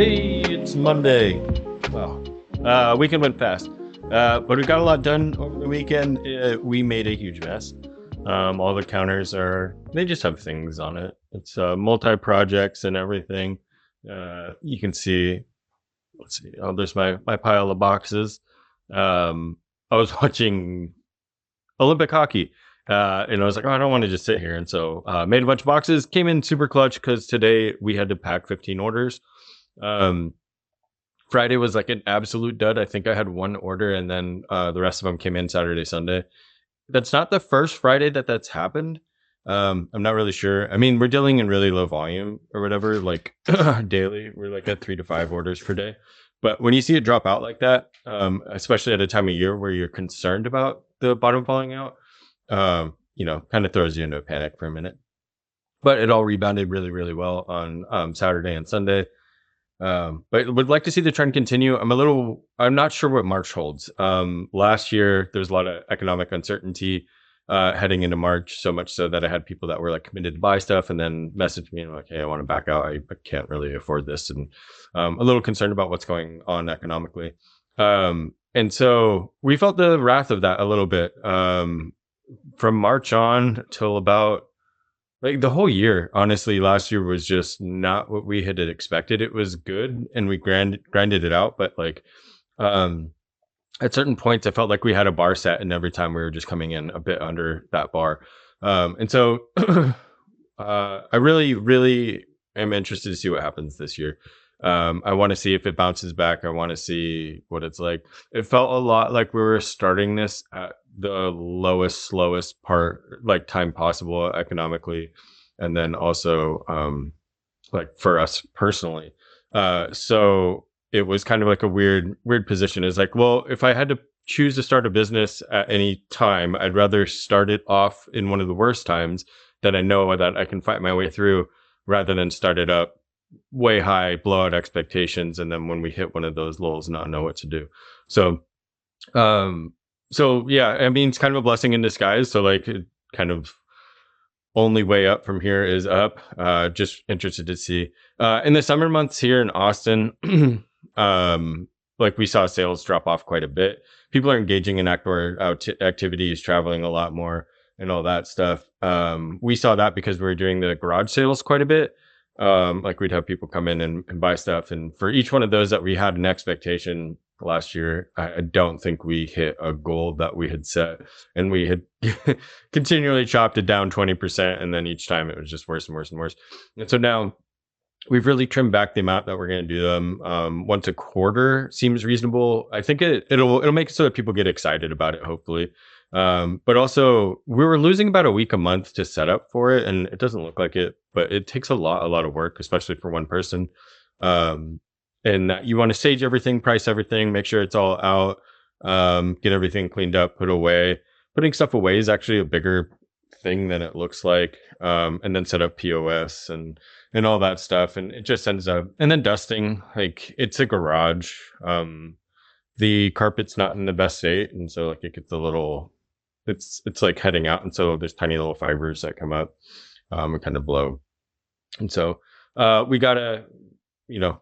Hey, it's Monday. Wow. Weekend went fast. But we got a lot done over the weekend. We made a huge mess. All the counters they just have things on it. It's multi-projects and everything. You can see, let's see. Oh, there's my pile of boxes. I was watching Olympic hockey. And I was like, oh, I don't want to just sit here. And so made a bunch of boxes, came in super clutch because today we had to pack 15 orders. Um, Friday was like an absolute dud. I think I had one order and then the rest of them came in Saturday, Sunday. That's not the first Friday that's happened. I'm not really sure. I mean, we're dealing in really low volume or whatever, like daily. We're like at 3 to 5 orders per day. But when you see it drop out like that, especially at a time of year where you're concerned about the bottom falling out, kind of throws you into a panic for a minute. But it all rebounded really, really well on Saturday and Sunday. But would like to see the trend continue. I'm not sure what March holds. Last year, there was a lot of economic uncertainty heading into March, so much so that I had people that were like committed to buy stuff and then messaged me and like, hey, I want to back out. I can't really afford this. And a little concerned about what's going on economically. And so we felt the wrath of that a little bit from March on till about like the whole year. Honestly, last year was just not what we had expected. It was good and we grinded it out, but like at certain points I felt like we had a bar set and every time we were just coming in a bit under that bar. And so I really, really am interested to see what happens this year. I want to see if it bounces back. I want to see what it's like. It felt a lot like we were starting this at the lowest, slowest part, like time possible economically. And then also, like for us personally. So it was kind of like a weird position. It's like, well, if I had to choose to start a business at any time, I'd rather start it off in one of the worst times that I know that I can fight my way through rather than start it up way high, blow out expectations, and then when we hit one of those lulls, not know what to do. So yeah, I mean, it's kind of a blessing in disguise. So like it kind of only way up from here is up. Just interested to see in the summer months here in Austin. Like we saw sales drop off quite a bit. People are engaging in outdoor activities, traveling a lot more and all that stuff. We saw that because we were doing the garage sales quite a bit. Like we'd have people come in and buy stuff. And for each one of those that we had an expectation last year, I don't think we hit a goal that we had set. And we had continually chopped it down 20%. And then each time it was just worse and worse and worse. And so now we've really trimmed back the amount that we're going to do them. Once a quarter seems reasonable. I think it'll make it so that people get excited about it, hopefully. But also we were losing about a week a month to set up for it, and it doesn't look like it, but it takes a lot of work, especially for one person. And that you want to stage everything, price everything, make sure it's all out, get everything cleaned up, put away. Putting stuff away is actually a bigger thing than it looks like. And then set up POS and all that stuff. And it just ends up, and then dusting, like it's a garage. The carpet's not in the best state. And so like it gets a little, it's like heading out. And so there's tiny little fibers that come up, and kind of blow. And so, we gotta,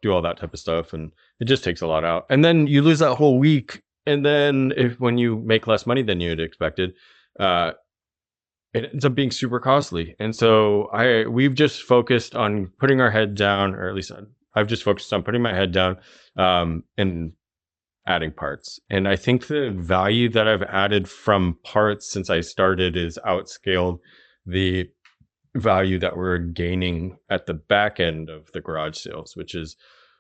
do all that type of stuff. And it just takes a lot out. And then you lose that whole week. And then when you make less money than you had expected, it ends up being super costly. And so we've just focused on putting our head down, or at least I've just focused on putting my head down, and adding parts. And I think the value that I've added from parts since I started is outscaled the value that we're gaining at the back end of the garage sales, which is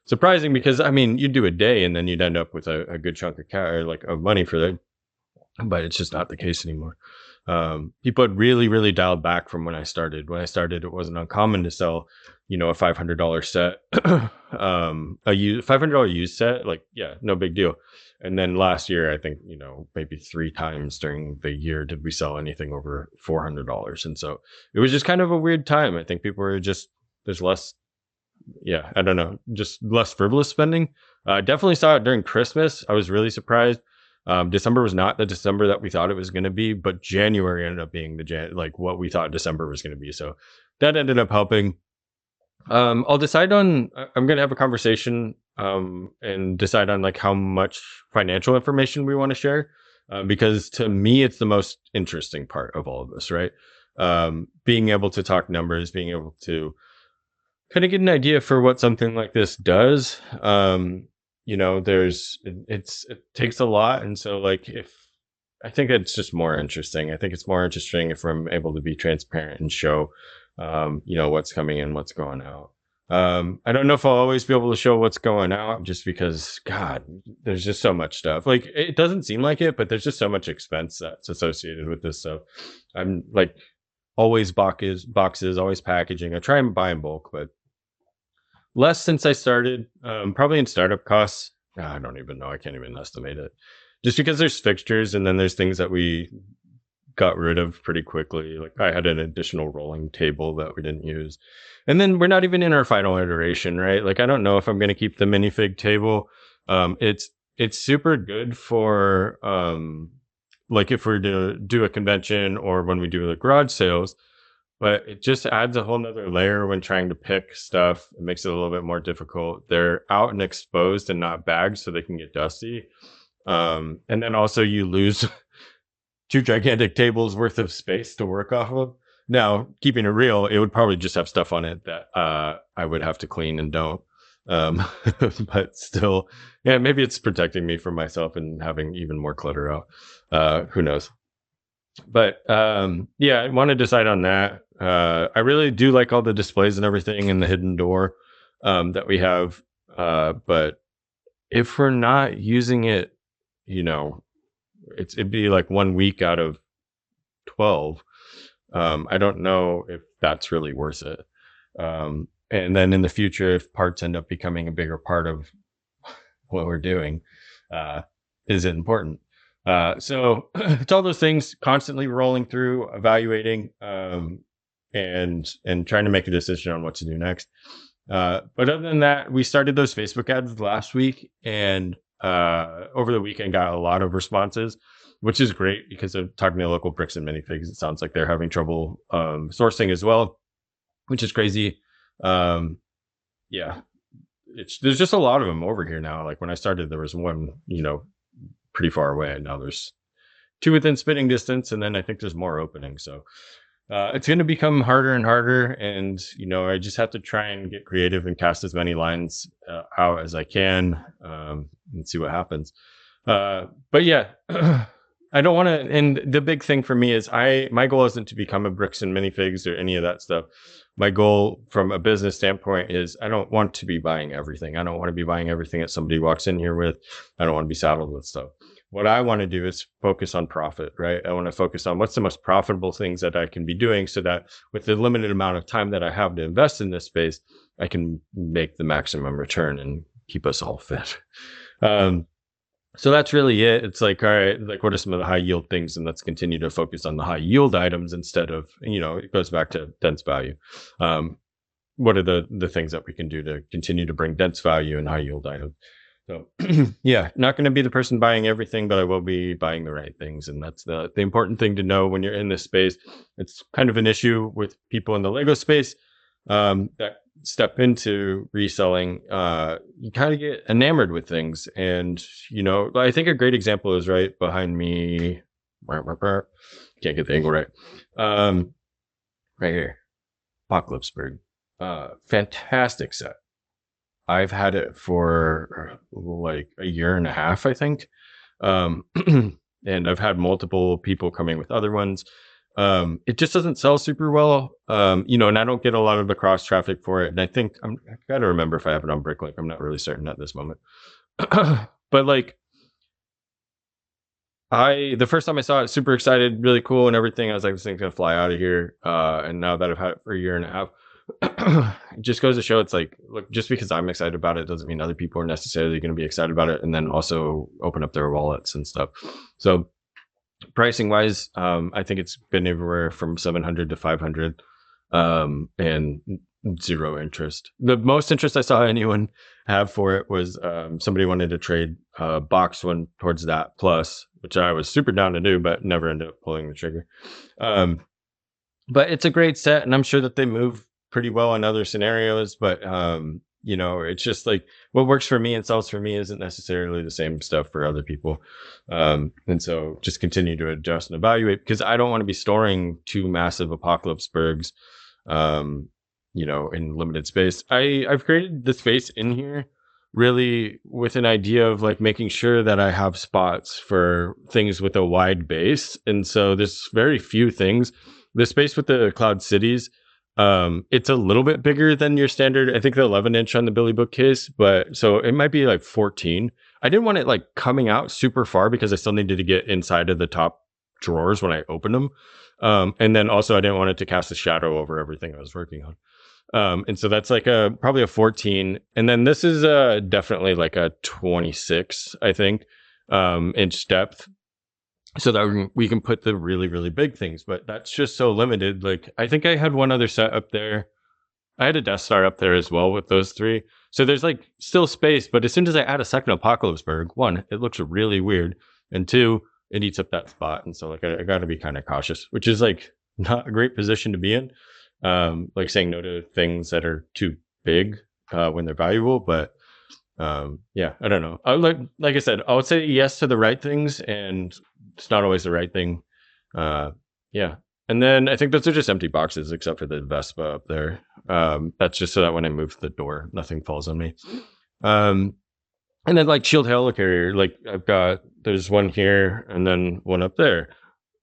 surprising because I mean, you'd do a day and then you'd end up with a good chunk of cash, or like of money for that. But it's just not the case anymore. People had really, really dialed back from when I started. When I started, it wasn't uncommon to sell, a $500 set, a $500 used set. Like, yeah, no big deal. And then last year, I think, maybe 3 times during the year did we sell anything over $400. And so it was just kind of a weird time. I think people were there's less, yeah, I don't know, just less frivolous spending. Definitely saw it during Christmas. I was really surprised. December was not the December that we thought it was going to be, but January ended up being like what we thought December was going to be. So that ended up helping. I'll decide on. I'm gonna have a conversation, and decide on like how much financial information we want to share, because to me, it's the most interesting part of all of this, right? Being able to talk numbers, being able to kind of get an idea for what something like this does. It takes a lot, and so like if I think it's just more interesting. I think it's more interesting if I'm able to be transparent and show, what's coming in, what's going out. I don't know if I'll always be able to show what's going out, just because, God, there's just so much stuff. Like it doesn't seem like it, but there's just so much expense that's associated with this stuff. I'm like always boxes, always packaging. I try and buy in bulk, but less since I started. Probably in startup costs. I don't even know. I can't even estimate it. Just because there's fixtures and then there's things that we got rid of pretty quickly. Like I had an additional rolling table that we didn't use. And then we're not even in our final iteration, right? Like I don't know if I'm going to keep the minifig table. It's super good for like if we're to do a convention or when we do the garage sales, but it just adds a whole nother layer when trying to pick stuff. It makes it a little bit more difficult. They're out and exposed and not bagged, so they can get dusty. And then also you lose two gigantic tables worth of space to work off of. Now, keeping it real, it would probably just have stuff on it that I would have to clean and don't. Um, but still, yeah, maybe it's protecting me from myself and having even more clutter out. Who knows? But yeah, I want to decide on that. I really do like all the displays and everything and the hidden door that we have. But if we're not using it, you know, it'd be like 1 week out of 12. I don't know if that's really worth it. And then in the future, if parts end up becoming a bigger part of what we're doing, is it important? So it's all those things constantly rolling through, evaluating, and trying to make a decision on what to do next. But other than that, we started those Facebook ads last week, and over the weekend got a lot of responses, which is great because of talking to local bricks and minifigs. It sounds like they're having trouble sourcing as well, which is crazy. Um, yeah, there's just a lot of them over here now. Like when I started, there was one, pretty far away, and now there's two within spitting distance, and then I think there's more opening. So it's going to become harder and harder, and I just have to try and get creative and cast as many lines out as I can, and see what happens. But yeah, I don't want to. And the big thing for me is my goal isn't to become a bricks and minifigs or any of that stuff. My goal from a business standpoint is I don't want to be buying everything. I don't want to be buying everything that somebody walks in here with. I don't want to be saddled with stuff. What I want to do is focus on profit, right? I want to focus on what's the most profitable things that I can be doing so that with the limited amount of time that I have to invest in this space, I can make the maximum return and keep us all fit. So that's really it. It's like, all right, like what are some of the high yield things? And let's continue to focus on the high yield items instead of, it goes back to dense value. What are the things that we can do to continue to bring dense value and high yield items? So yeah, not going to be the person buying everything, but I will be buying the right things. And that's the important thing to know when you're in this space. It's kind of an issue with people in the Lego space that step into reselling. You kind of get enamored with things. And, I think a great example is right behind me. Can't get the angle right. Right here. Apocalypseburg. Fantastic set. I've had it for like a year and a half, I think. And I've had multiple people coming with other ones. It just doesn't sell super well. And I don't get a lot of the cross traffic for it. And I think I've got to remember if I have it on Bricklink. I'm not really certain at this moment. But like, the first time I saw it, super excited, really cool and everything. I was like, this thing's gonna fly out of here. And now that I've had it for a year and a half, it just goes to show it's like, look, just because I'm excited about it doesn't mean other people are necessarily going to be excited about it and then also open up their wallets and stuff. So pricing wise, I think it's been everywhere from 700 to 500, and zero interest. The most interest I saw anyone have for it was somebody wanted to trade a box one towards that plus, which I was super down to do, but never ended up pulling the trigger. But it's a great set, and I'm sure that they move pretty well in other scenarios, but it's just like what works for me and sells for me isn't necessarily the same stuff for other people. And so just continue to adjust and evaluate because I don't want to be storing two massive apocalypse bergs, um, in limited space. I've created the space in here really with an idea of like making sure that I have spots for things with a wide base. And so there's very few things. The space with the cloud cities, it's a little bit bigger than your standard. I think the 11-inch on the Billy bookcase, but so it might be like 14. I didn't want it like coming out super far because I still needed to get inside of the top drawers when I opened them. And then also I didn't want it to cast a shadow over everything I was working on. And so that's like a probably a 14. And then this is definitely like a 26, I think, inch depth. So that we can put the really, really big things, but that's just so limited. Like I think I had one other set up there. I had a Death Star up there as well with those three. So there's like still space, but as soon as I add a second Apocalypseburg, one, it looks really weird. And two, it eats up that spot. And so like I gotta be kind of cautious, which is like not a great position to be in. Like saying no to things that are too big when they're valuable. But yeah, I don't know. Like I said, I would say yes to the right things, and it's not always the right thing. Uh, yeah. And then I think those are just empty boxes, except for the Vespa up there. That's just so that when I move the door, nothing falls on me. And then like shield helicarrier, like there's one here and then one up there.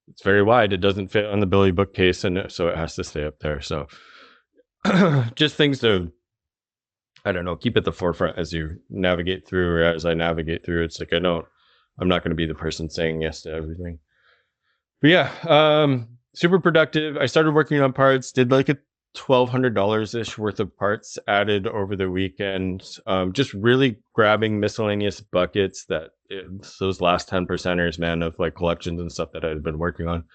It's very wide. It doesn't fit on the Billy bookcase, and so it has to stay up there. So just things to, I don't know, keep at the forefront as you navigate through, or as I navigate through. It's like I'm not going to be the person saying yes to everything. But yeah, super productive. I started working on parts, did like a $1,200 ish worth of parts added over the weekend. Just really grabbing miscellaneous buckets those last 10%ers, man, of like collections and stuff that I had been working on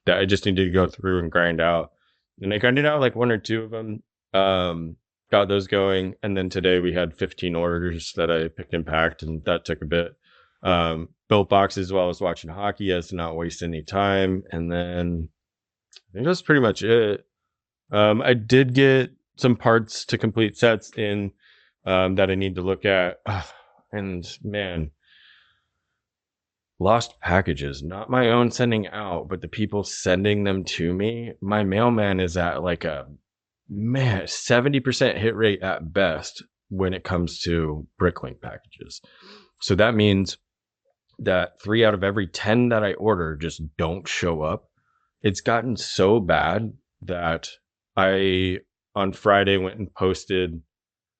that I just needed to go through and grind out. And I grinded out like one or two of them. Got those going. And then today we had 15 orders that I picked and packed, and that took a bit. Built boxes while I was watching hockey as to not waste any time. And then I think that's pretty much it. I did get some parts to complete sets in that I need to look at. And man, lost packages, not my own sending out, but the people sending them to me. My mailman is at like a 70% hit rate at best when it comes to Bricklink packages. So that means that 3 out of every 10 that I order just don't show up. It's gotten so bad that I on Friday went and posted.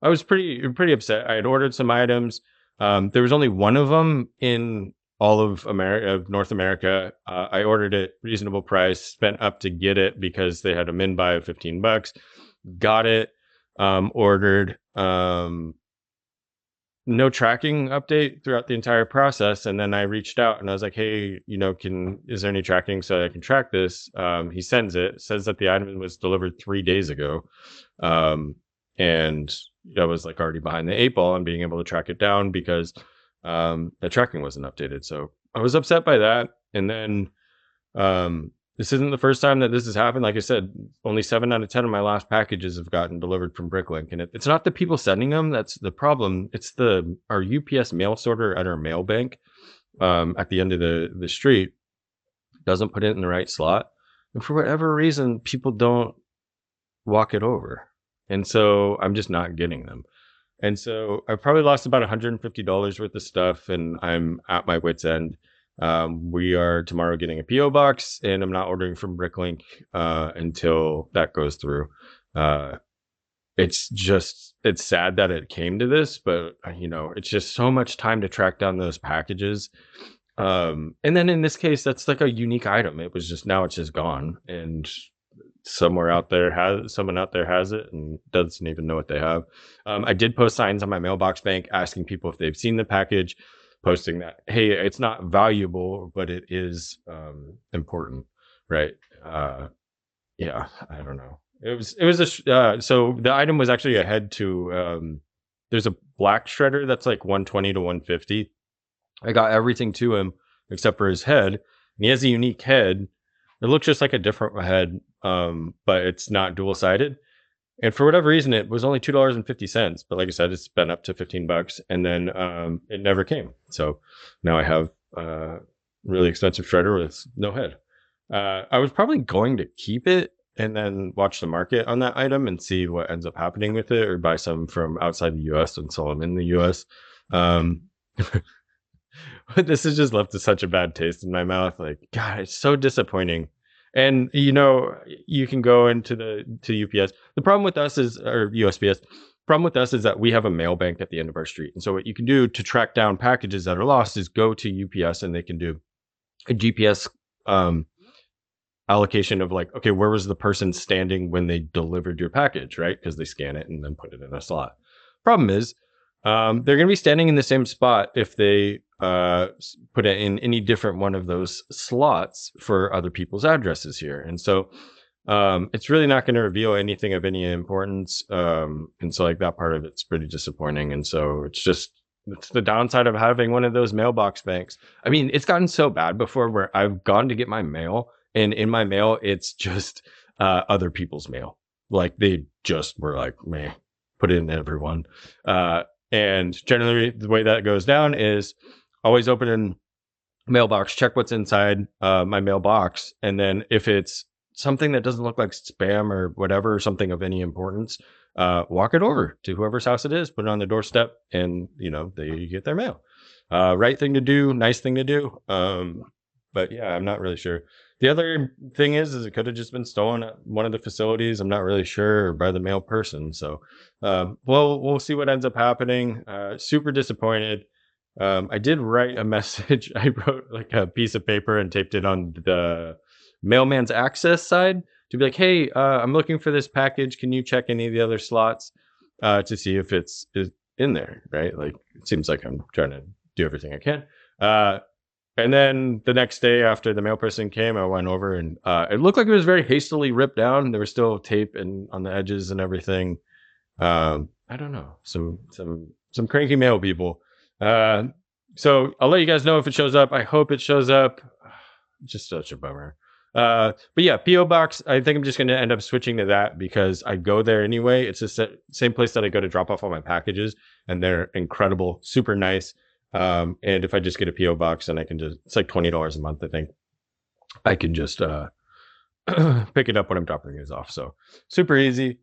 I was pretty upset. I had ordered some items. There was only one of them in all of North America. I ordered it reasonable price, spent up to get it because they had a min buy of $15. Got it, ordered. No tracking update throughout the entire process. And then I reached out and I was like, hey, is there any tracking so I can track this? He sends it, says that the item was delivered 3 days ago. And I was like already behind the 8 ball on being able to track it down because the tracking wasn't updated. So I was upset by that. And then this isn't the first time that this has happened. Like I said, only 7 out of 10 of my last packages have gotten delivered from Bricklink. And it's not the people sending them that's the problem. It's our UPS mail sorter at our mail bank at the end of the street doesn't put it in the right slot. And for whatever reason, people don't walk it over. And so I'm just not getting them. And so I probably lost about $150 worth of stuff, and I'm at my wit's end. We are tomorrow getting a PO box, and I'm not ordering from Bricklink until that goes through. It's sad that it came to this, but it's just so much time to track down those packages. And then in this case, that's like a unique item. It's just gone, and someone out there has it and doesn't even know what they have. I did post signs on my mailbox bank asking people if they've seen the package, posting that, hey, it's not valuable, but it is important, right? Yeah, I don't know. So the item was actually ahead to there's a black shredder that's like 120 to 150. I got everything to him except for his head, and he has a unique head. It looks just like a different head, but it's not dual sided. And for whatever reason, it was only $2.50. But like I said, it's been up to $15, and then it never came. So now I have really expensive shredder with no head. I was probably going to keep it and then watch the market on that item and see what ends up happening with it, or buy some from outside the US and sell them in the US. Um, but this has just left such a bad taste in my mouth. Like, God, it's so disappointing. And you can go into to UPS. The problem with us is, or USPS. Problem with us is that we have a mail bank at the end of our street. And so what you can do to track down packages that are lost is go to UPS, and they can do a GPS allocation of like, okay, where was the person standing when they delivered your package, right? Because they scan it and then put it in a slot. Problem is, they're going to be standing in the same spot if they put it in any different one of those slots for other people's addresses here. And so it's really not going to reveal anything of any importance. And so like that part of it's pretty disappointing. And so it's the downside of having one of those mailbox banks. I mean, it's gotten so bad before where I've gone to get my mail, and in my mail, it's just other people's mail. Like they just were like, man, put it in everyone. And generally, the way that goes down is always open in mailbox, check what's inside my mailbox, and then if it's something that doesn't look like spam or whatever, or something of any importance, walk it over to whoever's house it is, put it on the doorstep, and they get their mail. Right thing to do, nice thing to do. But yeah, I'm not really sure. The other thing is it could have just been stolen at one of the facilities. I'm not really sure, or by the mail person. So, we'll see what ends up happening. Super disappointed. I did write a message. I wrote like a piece of paper and taped it on the mailman's access side to be like, hey, I'm looking for this package. Can you check any of the other slots to see if it's in there, right? Like, it seems like I'm trying to do everything I can. And then the next day after the mail person came, I went over, and it looked like it was very hastily ripped down. There was still tape and on the edges and everything. I don't know. Some cranky mail people. So I'll let you guys know if it shows up. I hope it shows up. Just such a bummer. But yeah, PO Box, I think I'm just going to end up switching to that because I go there anyway. It's the same place that I go to drop off all my packages, and they're incredible, super nice. And if I just get a PO Box, and it's like $20 a month, I think I can just pick it up when I'm dropping these off. So super easy.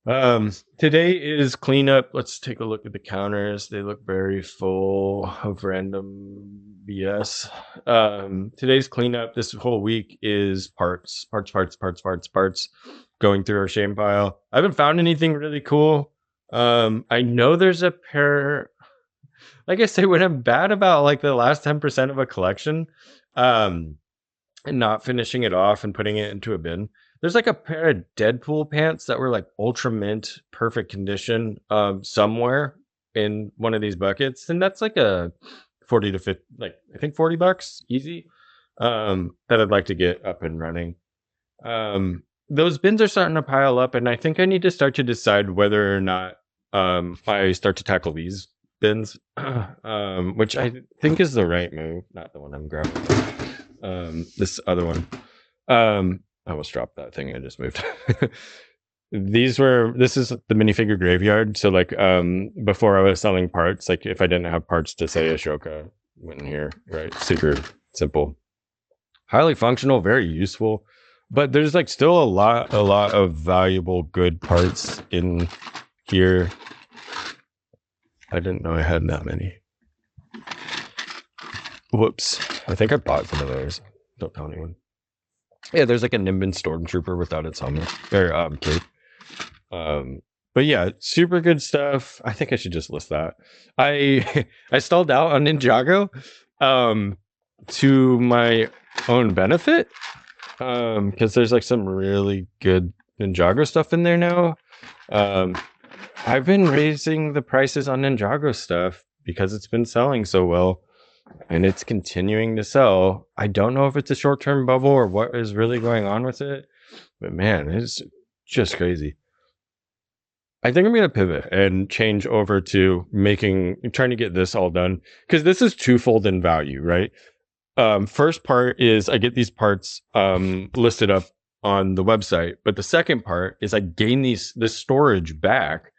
Today is cleanup. Let's take a look at the counters. They look very full of random BS. Today's cleanup this whole week is parts, going through our shame pile. I haven't found anything really cool. I know there's a pair, like I say, when I'm bad about like the last 10% of a collection, and not finishing it off and putting it into a bin. There's like a pair of Deadpool pants that were like ultra mint, perfect condition, somewhere in one of these buckets, and that's like a 40 to 50, like I think $40 easy, that I'd like to get up and running. Those bins are starting to pile up, and I think I need to start to decide whether or not I start to tackle these bins, which I think is the right move, not the one I'm grabbing. This other one. I almost dropped that thing I just moved. This is the minifigure graveyard. So like before I was selling parts, like if I didn't have parts to say Ashoka, went in here, right? Super simple. Highly functional, very useful. But there's like still a lot of valuable good parts in here. I didn't know I had that many. Whoops. I think I bought some of those. Don't tell anyone. Yeah, there's like a Nimbin Stormtrooper without its helmet. Or cape. But yeah, super good stuff. I think I should just list that. I stalled out on Ninjago to my own benefit. Because there's like some really good Ninjago stuff in there now. I've been raising the prices on Ninjago stuff because it's been selling so well, and it's continuing to sell. I don't know if it's a short-term bubble or what is really going on with it, but man, it's just crazy. I think I'm going to pivot and change over to trying to get this all done, because this is twofold in value, right? First part is I get these parts listed up on the website. But the second part is I gain this storage back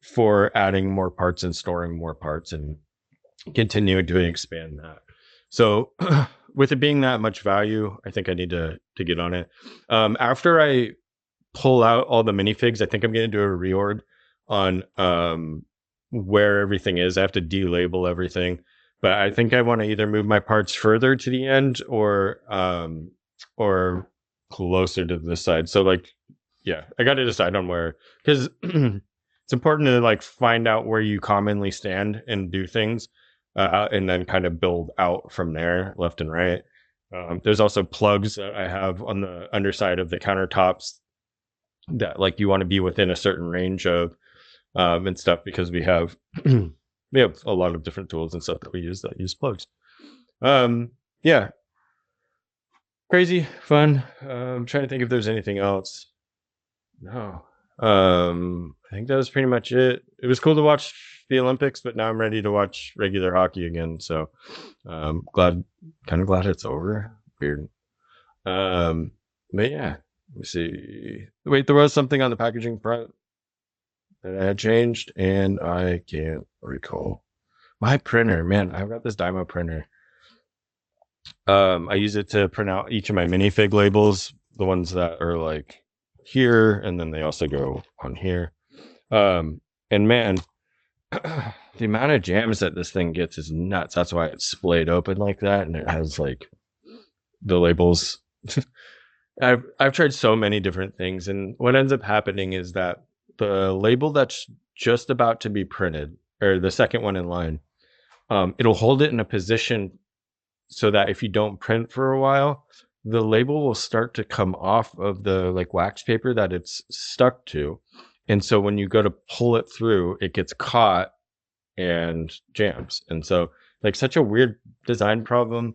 for adding more parts and storing more parts and continuing to expand that. So with it being that much value, I think I need to get on it. After I pull out all the minifigs, I think I'm going to do a reorg on where everything is. I have to delabel everything, but I think I want to either move my parts further to the end or closer to the side. So like, yeah, I got to decide on where, because it's important to like find out where you commonly stand and do things, and then kind of build out from there, left and right. There's also plugs that I have on the underside of the countertops that like you want to be within a certain range of and stuff, because we have we have a lot of different tools and stuff that we use that use plugs. Yeah, crazy fun. I'm trying to think if there's anything else. No. I think that was pretty much it. It was cool to watch the Olympics, but now I'm ready to watch regular hockey again. So kind of glad it's over. Weird. But yeah, let me see. Wait, there was something on the packaging front that I had changed, and I can't recall. My printer, man, I've got this Dymo printer. I use it to print out each of my minifig labels, the ones that are like here, and then they also go on here. And man, the amount of jams that this thing gets is nuts. That's why it's splayed open like that, and it has like the labels. I've tried so many different things, and what ends up happening is that the label that's just about to be printed, or the second one in line, it'll hold it in a position so that if you don't print for a while, the label will start to come off of the like wax paper that it's stuck to. And so when you go to pull it through, it gets caught and jams. And so like such a weird design problem.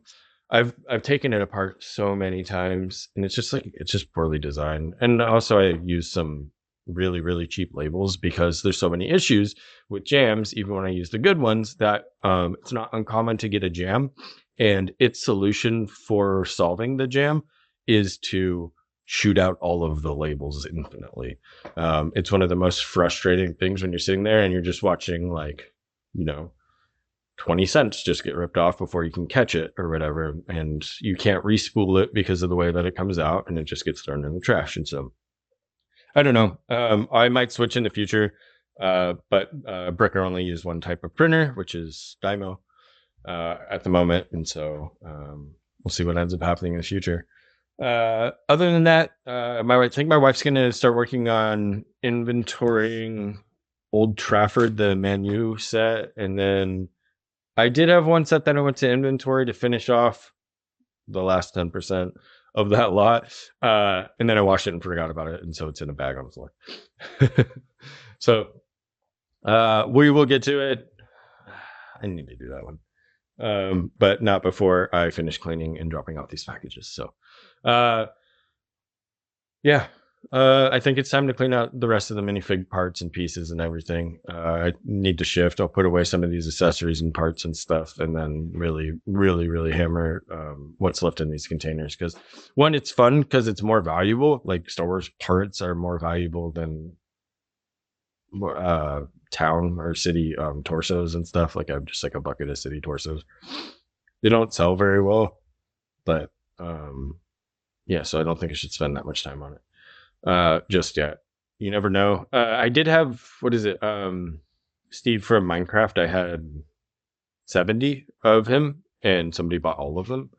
I've taken it apart so many times, and it's just poorly designed. And also I use some really, really cheap labels because there's so many issues with jams, even when I use the good ones, that it's not uncommon to get a jam. And its solution for solving the jam is to shoot out all of the labels infinitely. It's one of the most frustrating things when you're sitting there and you're just watching, like, 20 cents just get ripped off before you can catch it or whatever. And you can't respool it because of the way that it comes out, and it just gets thrown in the trash. And so I don't know. I might switch in the future, but Bricker only use one type of printer, which is Dymo at the moment. And so we'll see what ends up happening in the future. Other than that, I think my wife's going to start working on inventorying Old Trafford, the Man U set. And then I did have one set that I went to inventory to finish off the last 10% of that lot. And then I washed it and forgot about it. And so it's in a bag on the floor. So we will get to it. I need to do that one. But not before I finish cleaning and dropping off these packages. So yeah. I think it's time to clean out the rest of the minifig parts and pieces and everything. I need to shift. I'll put away some of these accessories and parts and stuff, and then really, really, really hammer what's left in these containers. Because one, it's fun because it's more valuable. Like Star Wars parts are more valuable than town or city torsos and stuff. Like I have just like a bucket of city torsos. They don't sell very well, but yeah. So I don't think I should spend that much time on it just yet. You never know. I did have, what is it, Steve from Minecraft. I had 70 of him, and somebody bought all of them.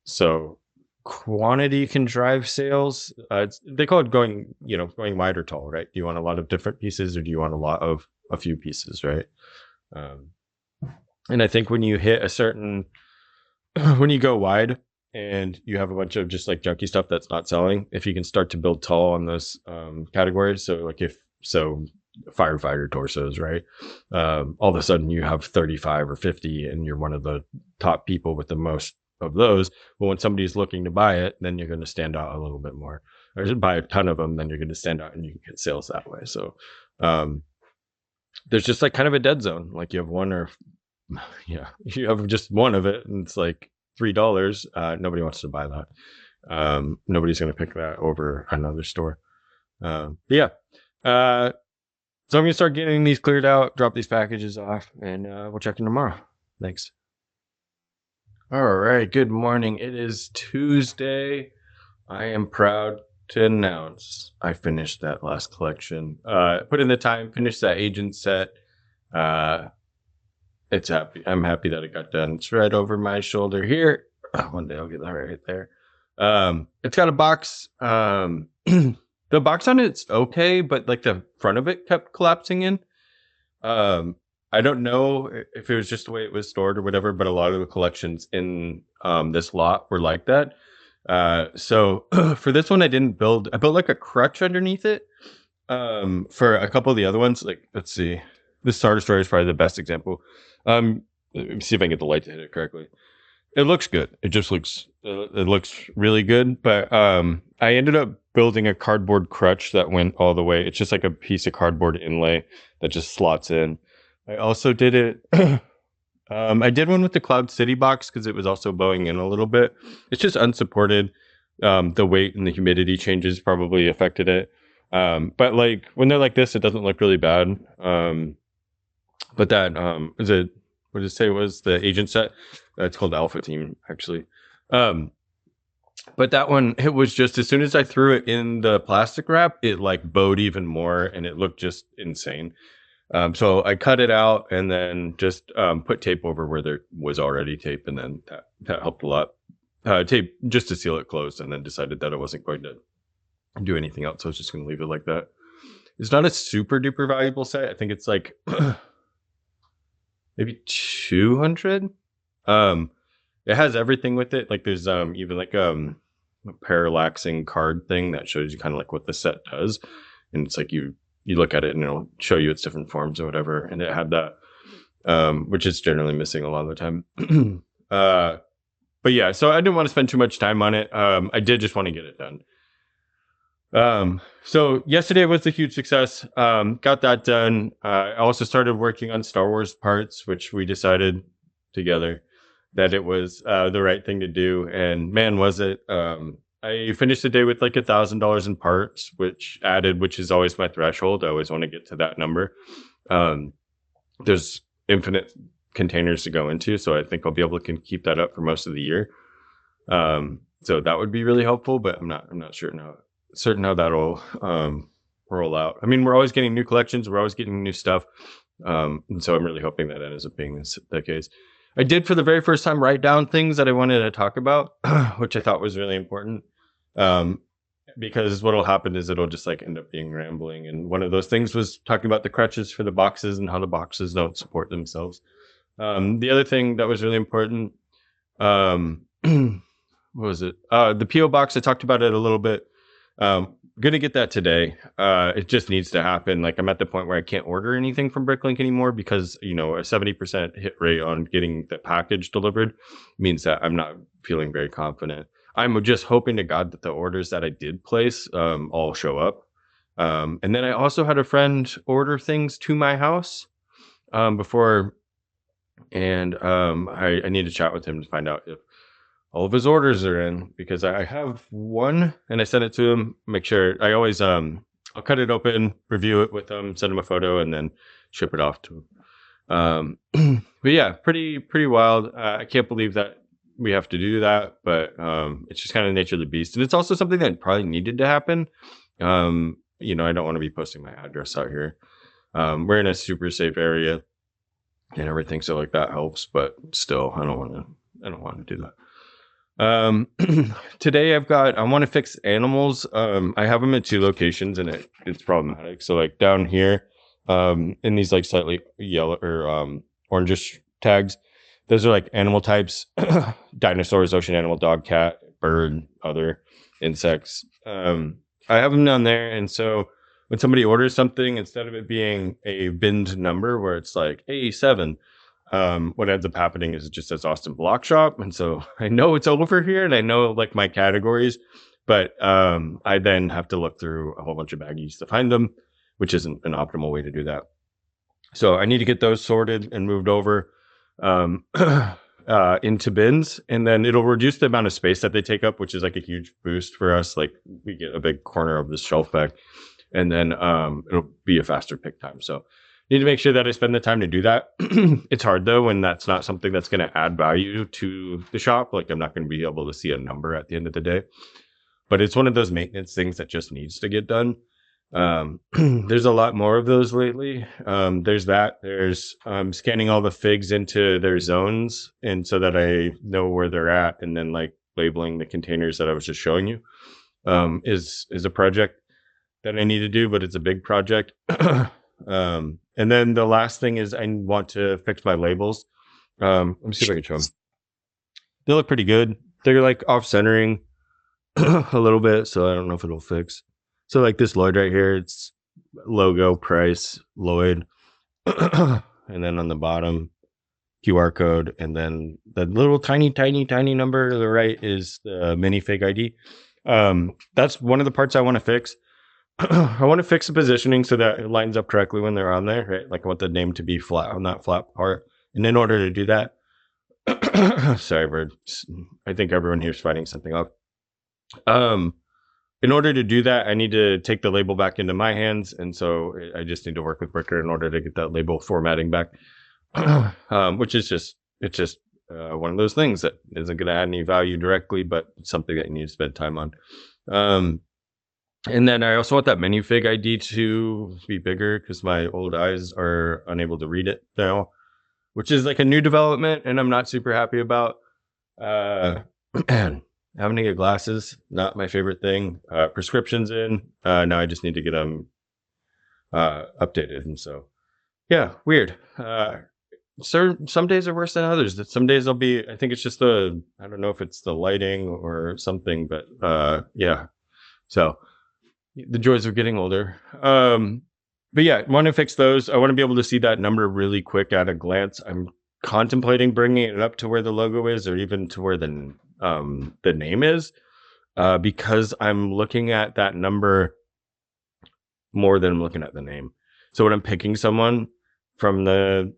So quantity can drive sales. They call it going wide or tall, right? Do you want a lot of different pieces, or do you want a lot of a few pieces, right? And I think when you hit a certain when you go wide and you have a bunch of just like junky stuff that's not selling, if you can start to build tall on those categories, so like firefighter torsos, right? All of a sudden you have 35 or 50 and you're one of the top people with the most of those. Well, when somebody's looking to buy it, then you're going to stand out a little bit more. Or just buy a ton of them, then you're going to stand out and you can get sales that way. So there's just like kind of a dead zone. Like you have one, or you have just one of it and it's like $3. Nobody wants to buy that. Nobody's going to pick that over another store. But yeah. So I'm going to start getting these cleared out, drop these packages off, and we'll check in tomorrow. Thanks. All right. Good morning. It is Tuesday. I am proud to announce I finished that last collection. Put in the time, finished that agent set. Uh, it's happy. I'm happy that it got done. It's right over my shoulder here. One day I'll get that right there. It's got a box. The box on it's okay, but like the front of it kept collapsing in. I don't know if it was just the way it was stored or whatever, but a lot of the collections in this lot were like that. So for this one, I built like a crutch underneath it. For a couple of the other ones, like let's see, this starter story is probably the best example. Let me see if I can get the light to hit it correctly. It looks good. It looks really good. But I ended up building a cardboard crutch that went all the way. It's just like a piece of cardboard inlay that just slots in. I also did it. I did one with the Cloud City box because it was also bowing in a little bit. It's just unsupported. The weight and the humidity changes probably affected it. But like when they're like this, it doesn't look really bad. But that is it. What did it say was the agent set? It's called Alpha Team, actually. But that one, it was just as soon as I threw it in the plastic wrap, it like bowed even more, and it looked just insane. So I cut it out and then just put tape over where there was already tape, and then that helped a lot. Tape just to seal it closed, and then decided that I wasn't going to do anything else. So I was just going to leave it like that. It's not a super duper valuable set. I think it's like maybe 200. It has everything with it. Like there's even like a parallaxing card thing that shows you kind of like what the set does, and it's like you look at it and it'll show you its different forms or whatever. And it had that, which is generally missing a lot of the time. But yeah, so I didn't want to spend too much time on it. I did just want to get it done. So yesterday was a huge success. Got that done. I also started working on Star Wars parts, which we decided together that it was the right thing to do. And man, was it. I finished the day with like $1,000 in parts, which is always my threshold. I always want to get to that number. There's infinite containers to go into, so I think I'll be able to keep that up for most of the year. So that would be really helpful, but I'm not certain how that'll roll out. I mean, we're always getting new collections, we're always getting new stuff, and so I'm really hoping that ends up being the case. I did for the very first time write down things that I wanted to talk about, which I thought was really important. Because what'll happen is it'll just like end up being rambling. And one of those things was talking about the crutches for the boxes and how the boxes don't support themselves. The other thing that was really important, what was it? The PO box. I talked about it a little bit. Gonna get that today. It just needs to happen. Like I'm at the point where I can't order anything from Bricklink anymore because a 70% hit rate on getting the package delivered means that I'm not feeling very confident. I'm just hoping to God that the orders that I did place all show up. And then I also had a friend order things to my house before, and I need to chat with him to find out if all of his orders are in, because I have one and I sent it to him. Make sure I always I'll cut it open, review it with him, send him a photo, and then ship it off to him. But yeah, pretty wild. I can't believe that we have to do that, but it's just kind of the nature of the beast, and it's also something that probably needed to happen. I don't want to be posting my address out here. We're in a super safe area and everything, so like that helps, but still I don't want to do that. Today I want to fix animals. I have them at 2 locations and it's problematic. So like down here, in these like slightly yellow or orangish tags, those are like animal types: dinosaurs, ocean animal, dog, cat, bird, other insects. I have them down there, and so when somebody orders something, instead of it being a binned number where it's like A7, what ends up happening is it just says Austin Block Shop. And so I know it's over here and I know like my categories, but I then have to look through a whole bunch of baggies to find them, which isn't an optimal way to do that. So I need to get those sorted and moved over. into bins, and then it'll reduce the amount of space that they take up, which is like a huge boost for us. Like we get a big corner of the shelf back, and then it'll be a faster pick time. So need to make sure that I spend the time to do that. It's hard though when that's not something that's going to add value to the shop. Like I'm not going to be able to see a number at the end of the day, but it's one of those maintenance things that just needs to get done. There's a lot more of those lately. There's that. There's scanning all the figs into their zones, and so that I know where they're at, and then like labeling the containers that I was just showing you is a project that I need to do, but it's a big project. And then the last thing is I want to fix my labels. Let me see if I can show them. They look pretty good. They're like off centering a little bit, so I don't know if it'll fix. So like this Lloyd right here, it's logo, price, Lloyd. And then on the bottom, QR code. And then the little tiny number to the right is the minifig ID. That's one of the parts I want to fix. I want to fix the positioning so that it lines up correctly when they're on there, right? Like I want the name to be flat on that flat part. And in order to do that, sorry, bird. I think everyone here is fighting something up. In order to do that, I need to take the label back into my hands. And so I just need to work with Bricker in order to get that label formatting back, which is it's just one of those things that isn't going to add any value directly, but something that you need to spend time on. And then I also want that minifig ID to be bigger because my old eyes are unable to read it now, which is like a new development and I'm not super happy about. Man, having to get glasses, not my favorite thing. Prescriptions in. Now I just need to get them updated. And so, yeah, weird. So some days are worse than others. Some days I'll be, I think it's just I don't know if it's the lighting or something, but yeah. So the joys of getting older. But yeah, I want to fix those. I want to be able to see that number really quick at a glance. I'm contemplating bringing it up to where the logo is or even to where the name is, because I'm looking at that number more than I'm looking at the name. So when I'm picking someone from the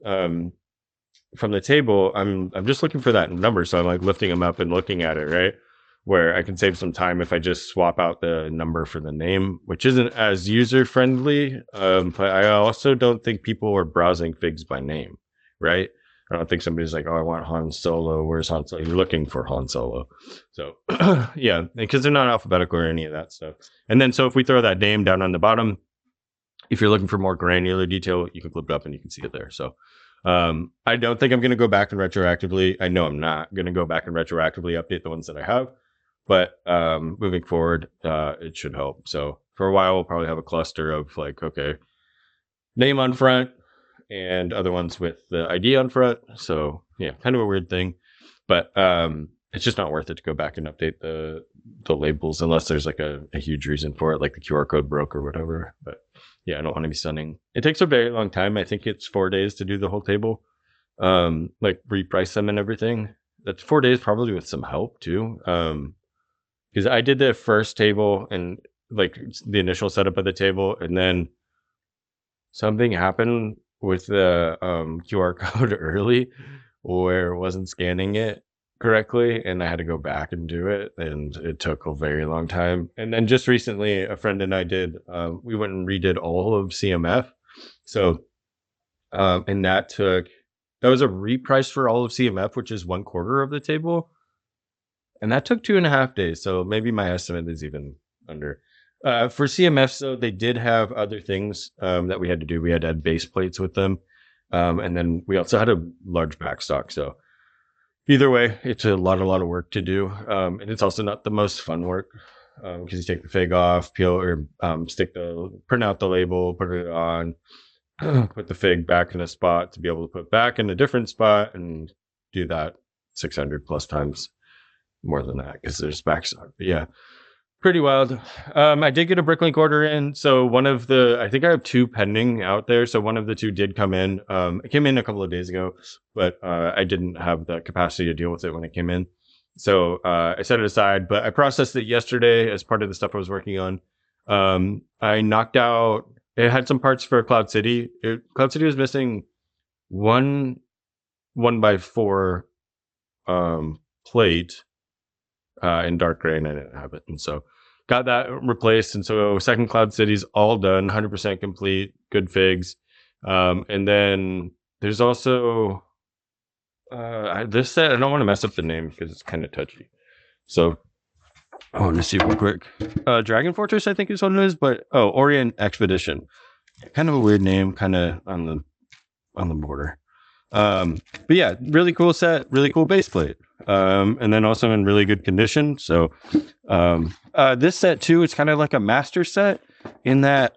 table, I'm just looking for that number. So I'm like lifting them up and looking at it, right? Where I can save some time if I just swap out the number for the name, which isn't as user friendly. But I also don't think people are browsing figs by name, right? I don't think somebody's like, oh, I want Han Solo. Where's Han Solo? You're looking for Han Solo. So yeah, because they're not alphabetical or any of that stuff. And then so if we throw that name down on the bottom, if you're looking for more granular detail, you can flip it up and you can see it there. So I don't think I'm going to go back and retroactively. I know I'm not going to go back and retroactively update the ones that I have. But moving forward, it should help. So for a while, we'll probably have a cluster of like, okay, name on front and other ones with the ID on front. So yeah, kind of a weird thing, but it's just not worth it to go back and update the labels unless there's like a huge reason for it, like the QR code broke or whatever. But yeah, I don't want to be sending. It takes a very long time. I think it's 4 days to do the whole table, like reprice them and everything. That's 4 days probably with some help too. Because I did the first table and like the initial setup of the table, and then something happened with the QR code early where it wasn't scanning it correctly, and I had to go back and do it, and it took a very long time. And then just recently, a friend and I we went and redid all of CMF. So, and that was a reprice for all of CMF, which is 1/4 of the table. And that took 2.5 days. So maybe my estimate is even under. For CMF, so they did have other things that we had to do. We had to add base plates with them. And then we also had a large backstock. So either way, it's a lot of work to do. And it's also not the most fun work because you take the fig off, peel or print out the label, put it on, put the fig back in a spot to be able to put back in a different spot and do that 600 plus times. More than that because there's backstock. But yeah, pretty wild. I did get a Bricklink order in. So I think I have 2 pending out there. So one of the 2 did come in. It came in a couple of days ago, but I didn't have the capacity to deal with it when it came in. So I set it aside, but I processed it yesterday as part of the stuff I was working on. I knocked out, it had some parts for Cloud City. Cloud City was missing one 1x4 plate in dark gray, and I didn't have it, and so got that replaced. And so Second Cloud City's all done, 100% complete, good figs. And then there's also this set. I don't want to mess up the name because it's kind of touchy. So I want to see real quick. Dragon Fortress, I think is what it is, but Orient Expedition. Kind of a weird name, kind of on the border. But yeah, really cool set, really cool base plate. And then also in really good condition. So this set too, it's kind of like a master set in that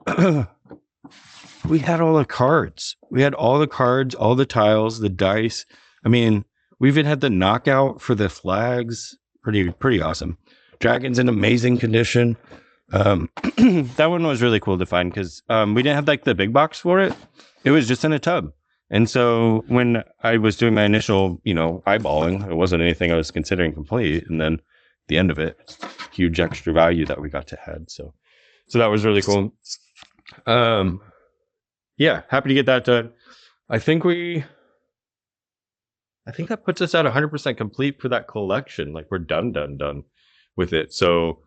we had all the cards. We had all the cards, all the tiles, the dice. I mean, we even had the knockout for the flags. Pretty awesome. Dragon's in amazing condition. That one was really cool to find because we didn't have like the big box for it. It was just in a tub. And so when I was doing my initial, eyeballing, it wasn't anything I was considering complete. And then the end of it, huge extra value that we got to add. So that was really cool. Yeah, happy to get that done. I think that puts us at 100% complete for that collection. Like we're done with it. So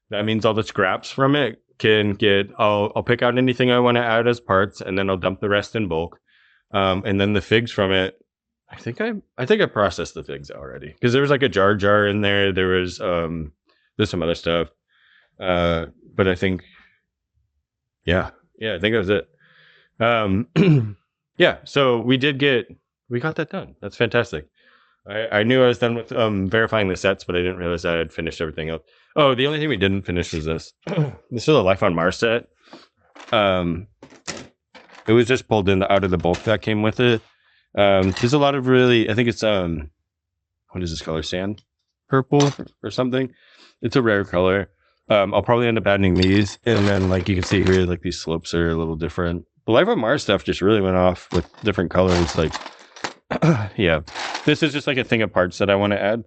that means all the scraps from it can get, I'll pick out anything I want to add as parts, and then I'll dump the rest in bulk. And then the figs from it, I think I processed the figs already because there was like a jar in there. There was there's some other stuff, but I think, I think that was it. Yeah, so we got that done. That's fantastic. I knew I was done with verifying the sets, but I didn't realize I had finished everything else. Oh, the only thing we didn't finish was this. This is a Life on Mars set. It was just pulled out of the bulk that came with it. There's a lot of really, I think it's what is this color? Sand purple or something. It's a rare color. I'll probably end up adding these, and then like you can see here, like these slopes are a little different. The Life on Mars stuff just really went off with different colors. Like, yeah, this is just like a thing of parts that I want to add,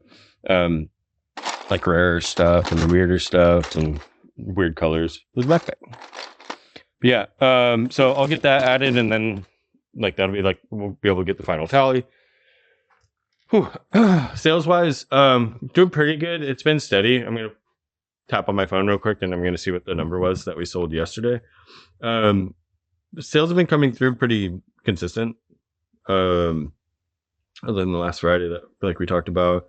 like rarer stuff and weirder stuff and weird colors. It was my thing. But yeah, so I'll get that added, and then like that'll be like we'll be able to get the final tally. Sales wise, doing pretty good. It's been steady. I'm gonna tap on my phone real quick, and I'm gonna see what the number was that we sold yesterday. Sales have been coming through pretty consistent. Other than the last Friday that like we talked about.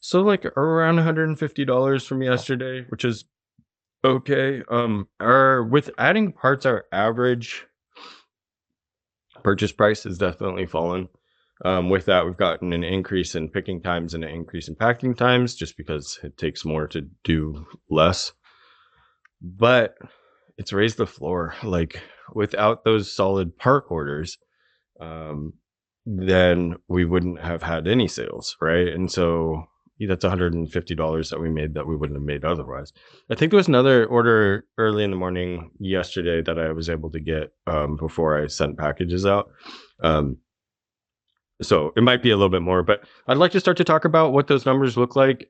So like around $150 from yesterday, which is okay. With adding parts, our average purchase price has definitely fallen. With that, we've gotten an increase in picking times and an increase in packing times just because it takes more to do less. But it's raised the floor. Like without those solid part orders, then we wouldn't have had any sales, right? And so that's $150 that we made that we wouldn't have made otherwise. I think there was another order early in the morning yesterday that I was able to get before I sent packages out. So it might be a little bit more, but I'd like to start to talk about what those numbers look like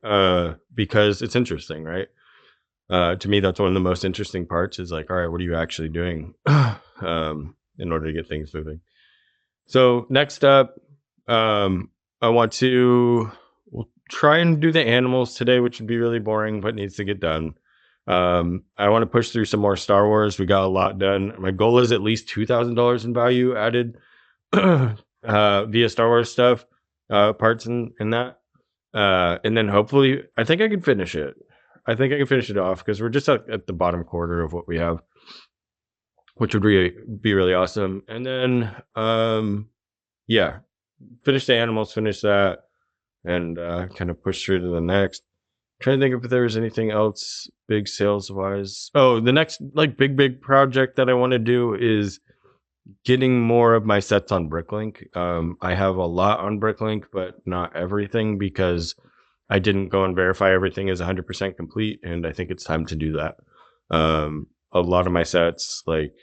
because it's interesting, right? To me, that's one of the most interesting parts is like, all right, what are you actually doing in order to get things moving? So next up, I want to we'll try and do the animals today, which would be really boring, but needs to get done. I want to push through some more Star Wars. We got a lot done. My goal is at least $2,000 in value added via Star Wars stuff, parts in that. And then hopefully, I think I can finish it. I think I can finish it off because we're just at the bottom quarter of what we have, which would be really awesome. And then, finish the animals, finish that, and kind of push through to the next. Trying to think if there was anything else big sales wise. Oh, the next like big project that I want to do is getting more of my sets on Bricklink. I have a lot on Bricklink, but not everything because I didn't go and verify everything is 100% complete, and I think it's time to do that. A lot of my sets, like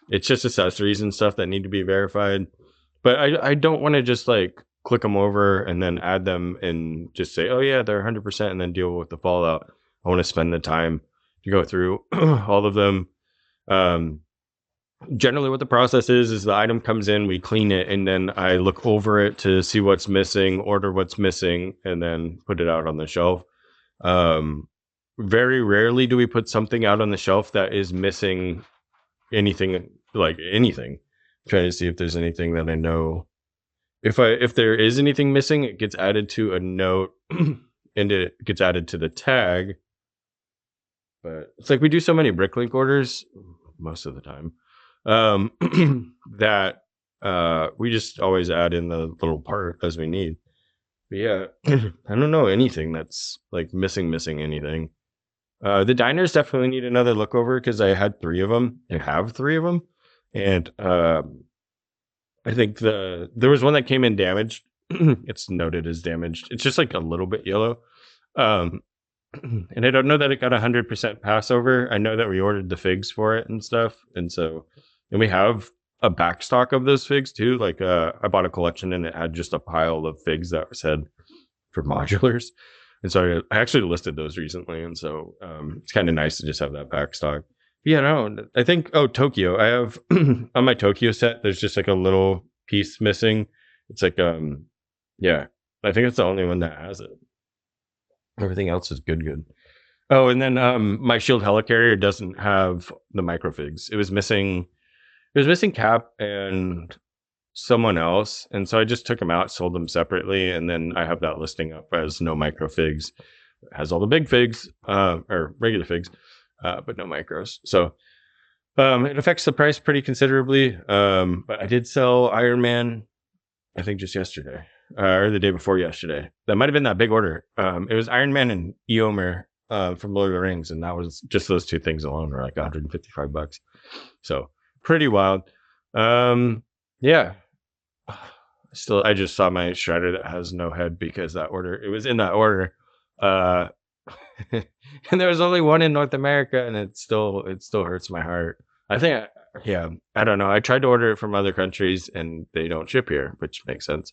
it's just accessories and stuff that need to be verified, but I don't want to just like click them over and then add them and just say, oh yeah, they're 100% and then deal with the fallout. I want to spend the time to go through all of them. generally what the process is the item comes in, we clean it, and then I look over it to see what's missing, order what's missing, and then put it out on the shelf. Um, Very rarely do we put something out on the shelf that is missing anything, like anything. Trying to see if there's anything that I know. If there is anything missing, it gets added to a note and it gets added to the tag. But it's like we do so many Bricklink orders most of the time, that we just always add in the little part as we need. But yeah, I don't know anything that's like missing anything. The diners definitely need another look over because I had three of them. I have three of them, and I think there was one that came in damaged. It's noted as damaged. It's just like a little bit yellow. Um, and I don't know that it got 100% Passover. I know that we ordered the figs for it and stuff, and we have a back stock of those figs too. Like I bought a collection and it had just a pile of figs that said for modulars, and so I actually listed those recently, and so it's kind of nice to just have that back stock. Yeah, no, I think Tokyo. I have on my Tokyo set. There's just like a little piece missing. It's like yeah, I think it's the only one that has it. Everything else is good. Oh, and then my Shield Helicarrier doesn't have the microfigs. It was missing Cap and someone else, and so I just took them out, sold them separately, and then I have that listing up as no microfigs. It has all the big figs, or regular figs, but no micros. So it affects the price pretty considerably. But I did sell Iron Man, I think just yesterday, or the day before yesterday. That might have been that big order. It was Iron Man and Eomer from Lord of the Rings, and that was just those two things alone were like $155. So pretty wild. Yeah. I just saw my shredder that has no head because it was in that order. Uh, and there was only one in North America, and it still hurts my heart. I think, yeah, I don't know. I tried to order it from other countries, and they don't ship here, which makes sense.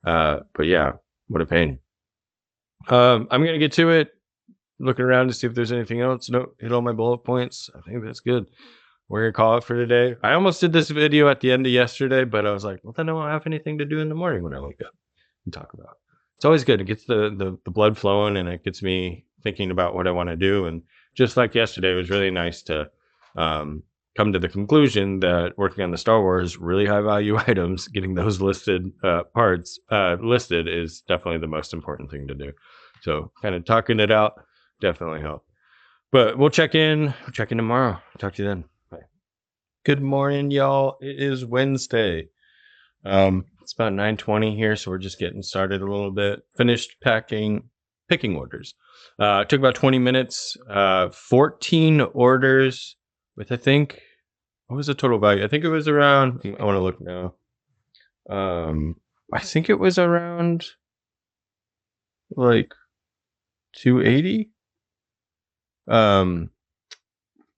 But yeah, what a pain. I'm gonna get to it. Looking around to see if there's anything else. No, hit all my bullet points. I think that's good. We're gonna call it for today. I almost did this video at the end of yesterday, but I was like, well, then I won't have anything to do in the morning when I wake up and talk about. It's always good. It gets the blood flowing, and it gets me thinking about what I want to do. And just like yesterday, it was really nice to come to the conclusion that working on the Star Wars really high value items, getting those listed parts listed is definitely the most important thing to do. So kind of talking it out definitely helped. But we'll check in tomorrow. Talk to you then. Bye. Good morning, y'all. It is Wednesday. It's about 9:20 here, so we're just getting started a little bit. Finished picking orders. Took about 20 minutes. 14 orders with, I think, what was the total value? I think it was around, I want to look now. I think it was around like 280. I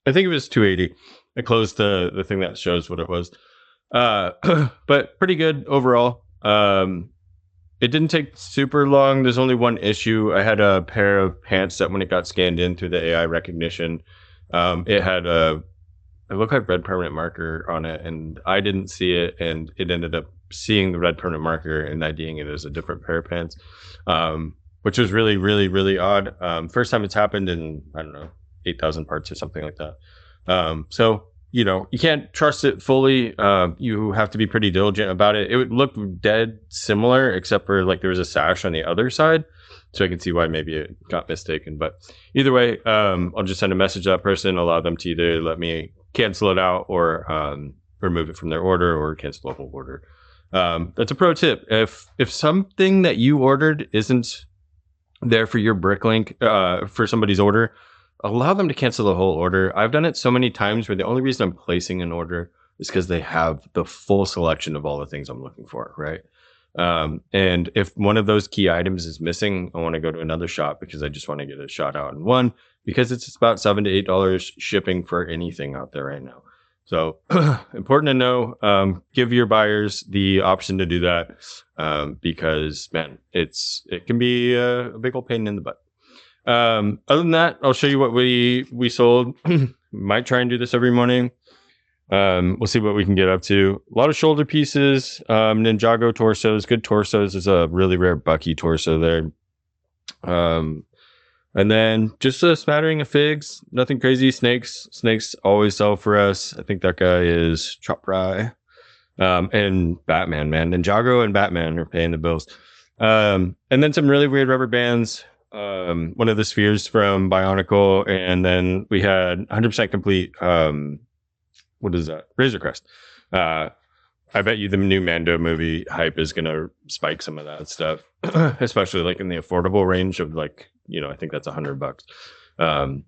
think it was 280. I closed the thing that shows what it was. But pretty good overall. It didn't take super long. There's only one issue. I had a pair of pants that when it got scanned in through the AI recognition, it looked like red permanent marker on it, and I didn't see it, and it ended up seeing the red permanent marker and IDing it as a different pair of pants, which was really, really, really odd. First time it's happened in, I don't know, 8,000 parts or something like that. So you can't trust it fully. You have to be pretty diligent about it. It would look dead similar, except for like there was a sash on the other side. So I can see why maybe it got mistaken. But either way, I'll just send a message to that person, allow them to either let me cancel it out or remove it from their order or cancel the whole order. That's a pro tip. If something that you ordered isn't there for your Bricklink, for somebody's order, allow them to cancel the whole order. I've done it so many times where the only reason I'm placing an order is because they have the full selection of all the things I'm looking for, right? And if one of those key items is missing, I want to go to another shop because I just want to get a shot out in one, because it's about $7 to $8 shipping for anything out there right now. So important to know. Give your buyers the option to do that, because man, it can be a big old pain in the butt. Other than that, I'll show you what we sold. Might try and do this every morning. We'll see what we can get up to. A lot of shoulder pieces, Ninjago torsos, good torsos. There's a really rare Bucky torso there. And then just a smattering of figs, nothing crazy. Snakes always sell for us. I think that guy is Chop Rye. And Batman, man. Ninjago and Batman are paying the bills. And then some really weird rubber bands. One of the spheres from Bionicle, and then we had 100% complete. What is that? Razor Crest. I bet you the new Mando movie hype is gonna spike some of that stuff, especially like in the affordable range of like, I think that's $100.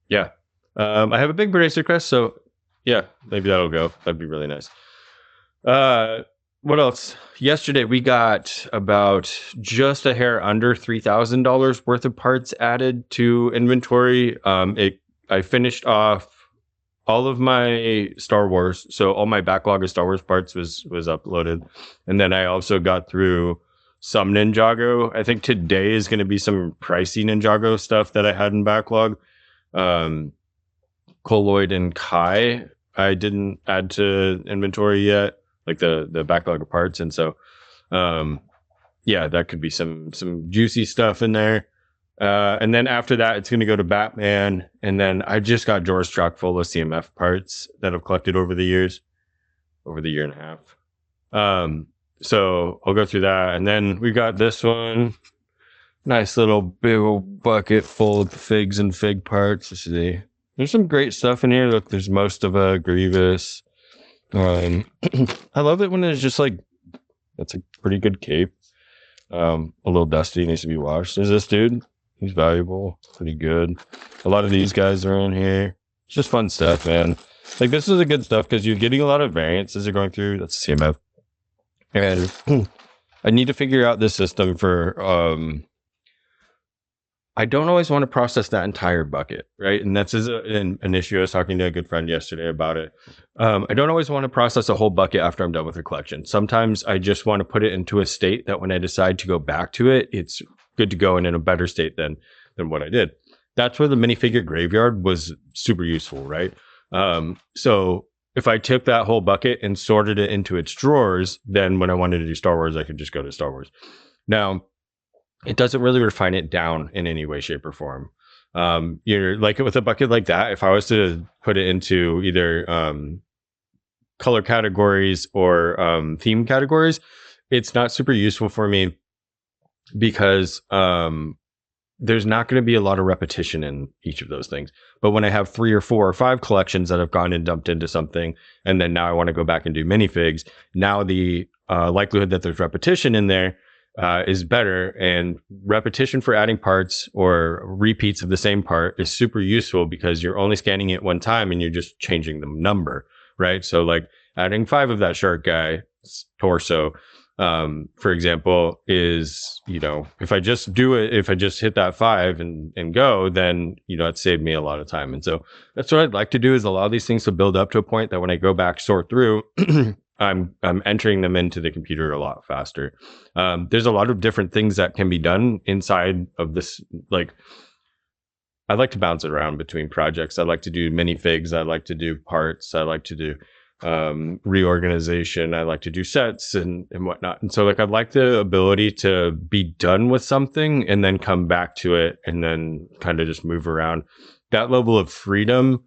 Yeah. I have a big Razor Crest, so yeah, maybe that'll go. That'd be really nice. What else? Yesterday we got about just a hair under $3,000 worth of parts added to inventory. I finished off all of my Star Wars, so all my backlog of Star Wars parts was uploaded, and then I also got through some Ninjago. I think today is going to be some pricey Ninjago stuff that I had in backlog. Colloid and Kai I didn't add to inventory yet, like the backlog of parts, and so yeah, that could be some juicy stuff in there. And then after that, it's going to go to Batman. And then I just got drawers chock full of CMF parts that I've collected over the years, over the year and a half. So I'll go through that. And then we got this one. Nice little big old bucket full of figs and fig parts. Let's see. There's some great stuff in here. Look, there's most of a Grievous. I love it when it's just like, that's a pretty good cape. A little dusty, needs to be washed. There's this dude. He's valuable, pretty good. A lot of these guys are in here. It's just fun stuff, man. Like, this is a good stuff because you're getting a lot of variants as you're going through. That's CMF. And I need to figure out this system for, I don't always want to process that entire bucket, right? And that's an issue. I was talking to a good friend yesterday about it. I don't always want to process a whole bucket after I'm done with a collection. Sometimes I just want to put it into a state that when I decide to go back to it, it's good to go and in a better state than what I did. That's where the minifigure graveyard was super useful, right? So if I took that whole bucket and sorted it into its drawers, then when I wanted to do Star Wars, I could just go to Star Wars. Now, it doesn't really refine it down in any way, shape, or form. You're like with a bucket like that, if I was to put it into either color categories or theme categories, it's not super useful for me because there's not going to be a lot of repetition in each of those things. But when I have 3 or 4 or 5 collections that have gone and dumped into something, and then now I want to go back and do minifigs, now the likelihood that there's repetition in there is better, and repetition for adding parts or repeats of the same part is super useful because you're only scanning it one time and you're just changing the number, right? So like adding 5 of that shark guy torso, for example, is, if I just do it, if I just hit that 5 and go, then, it saved me a lot of time. And so that's what I'd like to do, is allow these things to build up to a point that when I go back, sort through, I'm entering them into the computer a lot faster. There's a lot of different things that can be done inside of this. Like, I like to bounce it around between projects. I like to do minifigs. I like to do parts. I like to do reorganization. I like to do sets and whatnot. And so like, I'd like the ability to be done with something and then come back to it and then kind of just move around. That level of freedom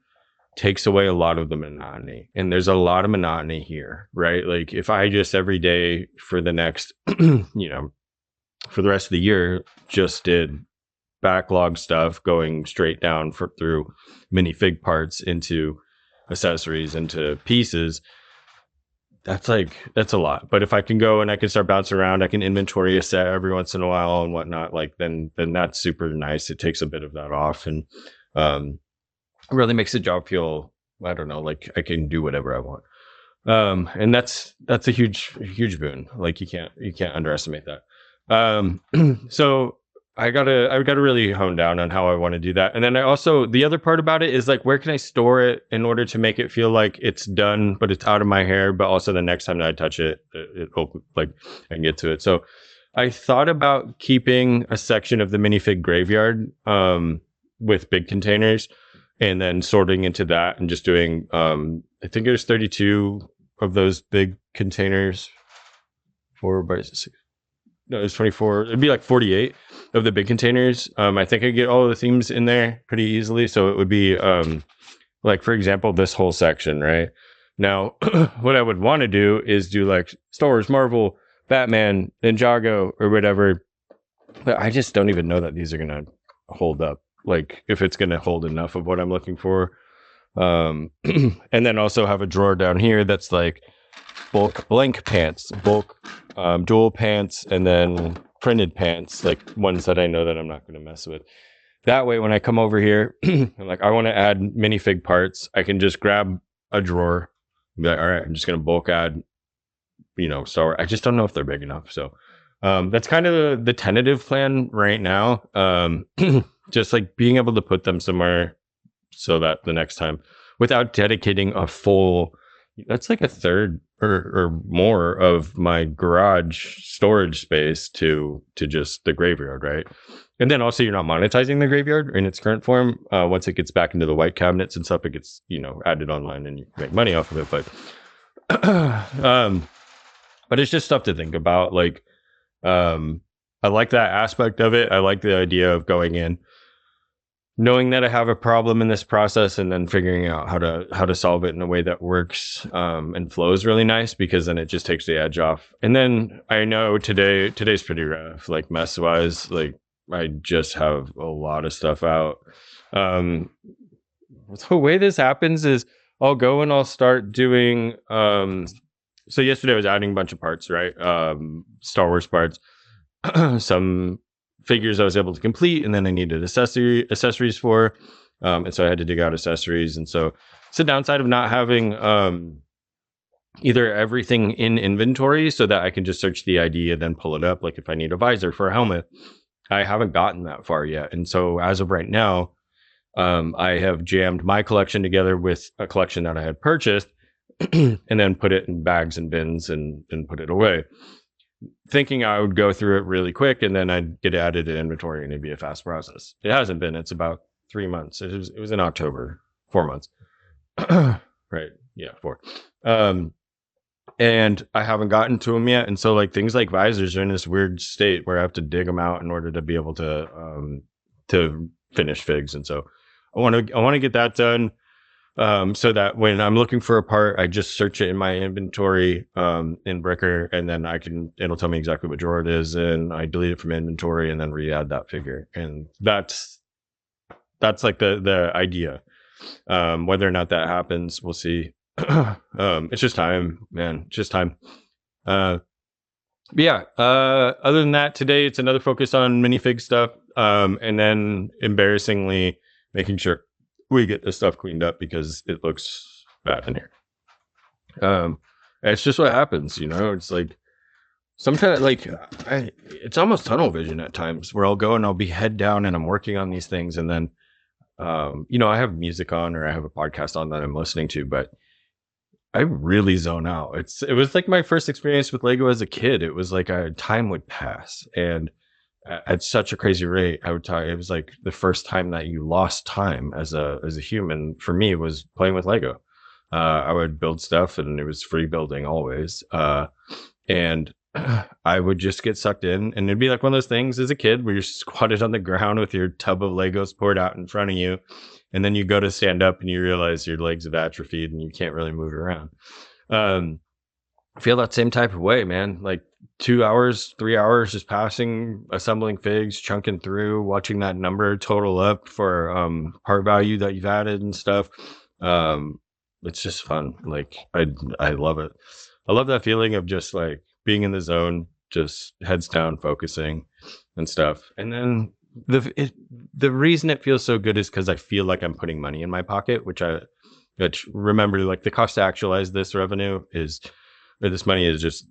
takes away a lot of the monotony, and there's a lot of monotony here, right? Like if I just every day for the next, for the rest of the year, just did backlog stuff, going straight down through minifig parts into accessories into pieces, that's a lot. But if I can go and I can start bouncing around, I can inventory a set every once in a while and whatnot, like then that's super nice. It takes a bit of that off, and it really makes the job feel, I don't know, like I can do whatever I want. And that's a huge boon. Like you can't underestimate that. So I gotta really hone down on how I want to do that. And then the other part about it is like, where can I store it in order to make it feel like it's done, but it's out of my hair, but also the next time that I touch it, it'll like I can get to it. So I thought about keeping a section of the minifig graveyard with big containers. and then sorting into that and just doing, I think there's 32 of those big containers, 4 by 6. No, it's 24. It'd be like 48 of the big containers. I think I get all of the themes in there pretty easily. So it would be, like, for example, this whole section, right? Now, what I would want to do is do like Star Wars, Marvel, Batman, Ninjago, or whatever. But I just don't even know that these are going to hold up. Like, if it's going to hold enough of what I'm looking for. And then also have a drawer down here that's like bulk blank pants, bulk dual pants, and then printed pants, like ones that I know that I'm not going to mess with. That way, when I come over here, I'm like, I want to add minifig parts, I can just grab a drawer and be like, all right, I'm just going to bulk add, Star Wars. I just don't know if they're big enough. So that's kind of the tentative plan right now. Just like being able to put them somewhere so that the next time, without dedicating a full, that's like a third or more of my garage storage space to just the graveyard, right? And then also, you're not monetizing the graveyard in its current form. Once it gets back into the white cabinets and stuff, it gets added online and you make money off of it. But it's just stuff to think about. Like, I like that aspect of it. I like the idea of going in, knowing that I have a problem in this process, and then figuring out how to solve it in a way that works and flows really nice, because then it just takes the edge off. And then I know today's pretty rough, like mess wise. Like, I just have a lot of stuff out. The way this happens is I'll go and I'll start doing. So yesterday I was adding a bunch of parts, right? Star Wars parts, some figures I was able to complete, and then I needed accessories for, and so I had to dig out accessories. And so it's the downside of not having either everything in inventory so that I can just search the ID and then pull it up. Like if I need a visor for a helmet, I haven't gotten that far yet. And so as of right now, I have jammed my collection together with a collection that I had purchased and then put it in bags and bins and put it away, thinking I would go through it really quick and then I'd get added to inventory and it'd be a fast process. It hasn't been. It's about 3 months. It was in October, 4 months. Right. Yeah, 4. And I haven't gotten to them yet. And so like things like visors are in this weird state where I have to dig them out in order to be able to finish figs. And so I want to get that done. So that when I'm looking for a part, I just search it in my inventory in Bricker, and then it'll tell me exactly what drawer it is, and I delete it from inventory and then re-add that figure. And that's like the idea. Whether or not that happens, we'll see. It's just time, man. It's just time. But yeah. Other than that, today it's another focus on minifig stuff. And then embarrassingly making sure we get this stuff cleaned up because it looks bad in here. It's just what happens, It's like sometimes, like it's almost tunnel vision at times where I'll go and I'll be head down and I'm working on these things, and then I have music on or I have a podcast on that I'm listening to, but I really zone out. It was like my first experience with Lego as a kid. It was like time would pass, and at such a crazy rate. I would tell you, it was like the first time that you lost time as a human for me was playing with Lego. I would build stuff and it was free building always. And I would just get sucked in, and it'd be like one of those things as a kid where you're squatted on the ground with your tub of Legos poured out in front of you. And then you go to stand up and you realize your legs have atrophied and you can't really move around. I feel that same type of way, man. Like 2 hours, 3 hours just passing, assembling figs, chunking through, watching that number total up for part value that you've added and stuff. It's just fun. Like I love it. I love that feeling of just like being in the zone, just heads down, focusing and stuff. And then the reason it feels so good is because I feel like I'm putting money in my pocket, which remember, like the cost to actualize this revenue or this money is just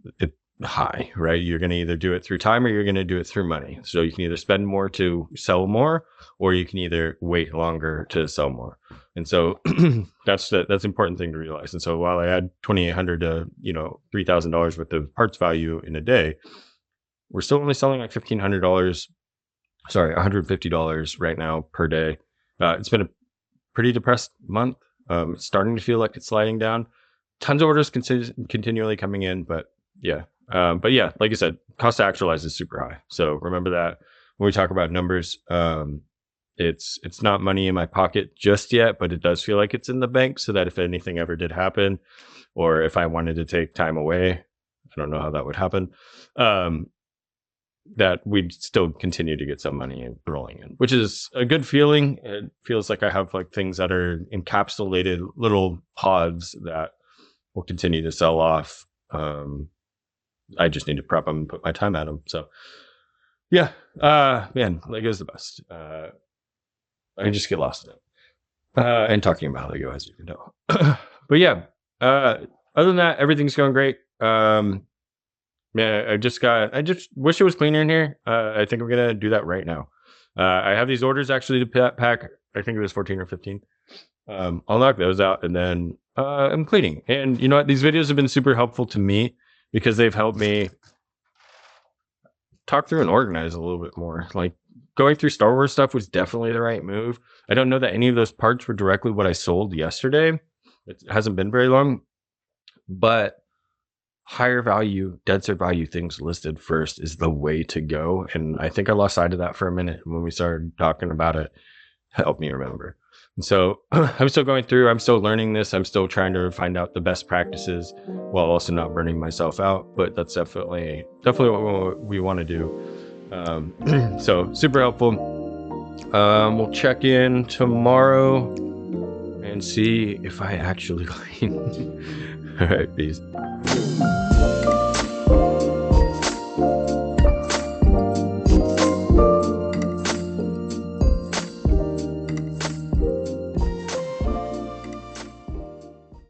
high, right? You're going to either do it through time or you're going to do it through money. So you can either spend more to sell more, or you can either wait longer to sell more. And so that's an important thing to realize. And so while I add $2,800 to $3,000 worth of parts value in a day, we're still only selling like $1,500. Sorry, $150 right now per day. It's been a pretty depressed month. It's starting to feel like it's sliding down. Tons of orders continually coming in, but yeah. But yeah, like I said, cost to actualize is super high. So remember that when we talk about numbers. It's not money in my pocket just yet, but it does feel like it's in the bank, so that if anything ever did happen, or if I wanted to take time away, I don't know how that would happen. That we'd still continue to get some money rolling in, which is a good feeling. It feels like I have like things that are encapsulated little pods that will continue to sell off. I just need to prep them and put my time at them. So yeah, man, Lego is the best. I just get lost in it. And talking about Lego, as you can tell. But yeah, other than that, everything's going great. Yeah, I just wish it was cleaner in here. I think I'm gonna do that right now. I have these orders actually to pack. I think it was 14 or 15. I'll knock those out, and then I'm cleaning. And you know what? These videos have been super helpful to me because they've helped me talk through and organize a little bit more. Like going through Star Wars stuff was definitely the right move. I don't know that any of those parts were directly what I sold yesterday. It hasn't been very long, but higher value, denser value things listed first is the way to go. And I think I lost sight of that for a minute when we started talking about it. Help me remember. And so I'm still going through, I'm still learning this. I'm still trying to find out the best practices while also not burning myself out. But that's definitely what we want to do. So super helpful. We'll check in tomorrow and see if I actually clean. All right, peace.